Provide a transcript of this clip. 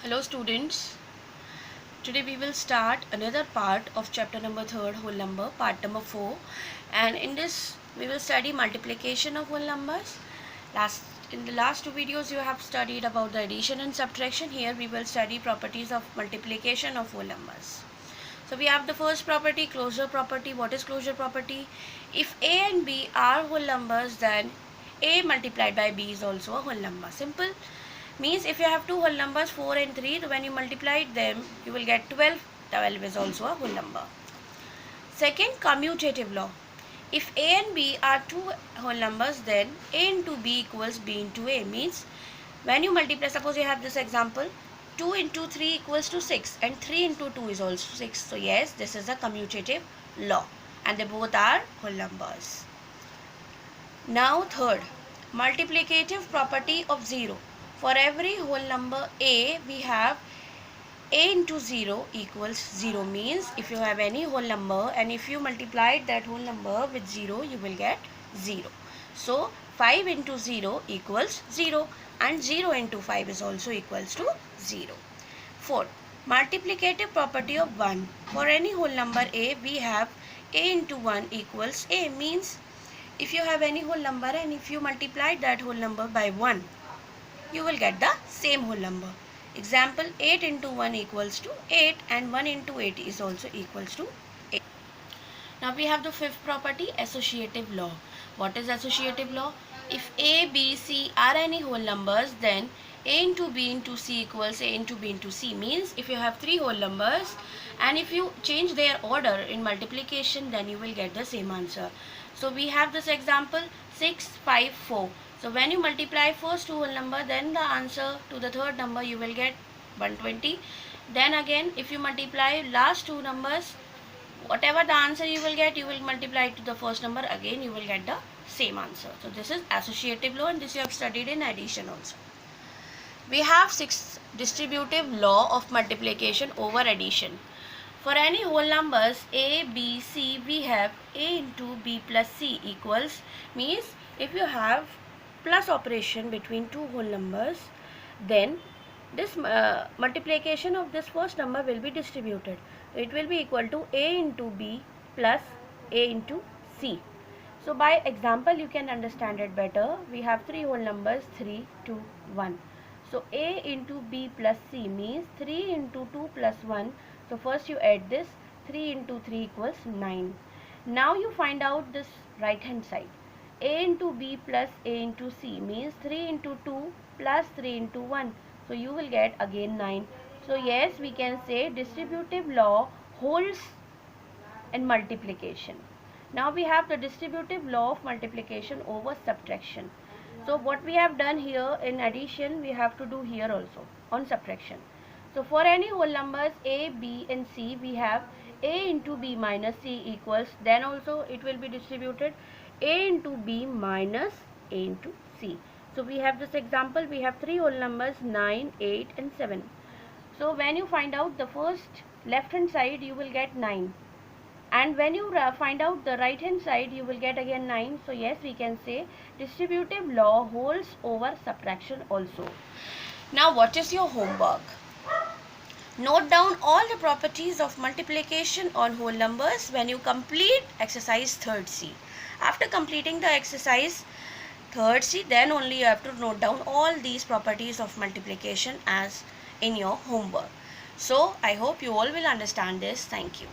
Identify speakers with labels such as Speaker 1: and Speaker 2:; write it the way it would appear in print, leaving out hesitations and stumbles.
Speaker 1: Hello students, today we will start another part of chapter number 3 whole number, part number 4, and in this we will study multiplication of whole numbers. In the last two videos you have studied about the addition and subtraction. Here we will study properties of multiplication of whole numbers. So we have the first property, closure property. What is closure property? If A and B are whole numbers, then A multiplied by B is also a whole number. Simple. Means if you have two whole numbers 4 and 3, when you multiply them you will get 12. 12 is also a whole number. Second, commutative law. If A and B are two whole numbers, then A into B equals B into A. Means when you multiply, suppose you have this example, 2 into 3 equals to 6 and 3 into 2 is also 6. So yes, this is a commutative law and they both are whole numbers. Now third, multiplicative property of 0. For every whole number A, we have A into 0 equals 0. Means if you have any whole number and if you multiply that whole number with 0, you will get 0. So 5 into 0 equals 0 and 0 into 5 is also equals to 0. Fourth, multiplicative property of 1. For any whole number A, we have A into 1 equals A. Means if you have any whole number and if you multiply that whole number by 1, you will get the same whole number. Example, 8 into 1 equals to 8 and 1 into 8 is also equals to 8. Now we have the fifth property, associative law. What is associative law? If A, B, C are any whole numbers, then A into B into C equals A into B into C. Means if you have three whole numbers and if you change their order in multiplication, then you will get the same answer. So we have this example, 6, 5, 4. So when you multiply first two whole number, then the answer to the third number you will get 120. Then again if you multiply last two numbers, whatever the answer you will get, you will multiply it to the first number, again you will get the same answer. So this is associative law and this you have studied in addition also. We have sixth, distributive law of multiplication over addition. For any whole numbers A, B, C, we have A into B plus C equals, means if you have plus operation between two whole numbers, then this multiplication of this first number will be distributed. It will be equal to A into B plus A into C. So by example you can understand it better. We have three whole numbers, 3, 2, 1. So A into B plus C means 3 into 2 plus 1. So first you add this, 3 into 3 equals 9. Now you find out this right hand side. A into B plus A into C means 3 into 2 plus 3 into 1. So you will get again 9. So yes, we can say distributive law holds in multiplication. Now we have the distributive law of multiplication over subtraction. So what we have done here in addition, we have to do here also on subtraction. So for any whole numbers A, B and C, we have A into B minus C equals, then also it will be distributed A into B minus A into C. So we have this example, we have three whole numbers 9, 8 and 7. So when you find out the first left hand side, you will get 9. And when you find out the right hand side, you will get again 9. So yes, we can say distributive law holds over subtraction also. Now what is your homework? Note down all the properties of multiplication on whole numbers when you complete exercise 3rd C. After completing the exercise 3rd C, then only you have to note down all these properties of multiplication as in your homework. So I hope you all will understand this. Thank you.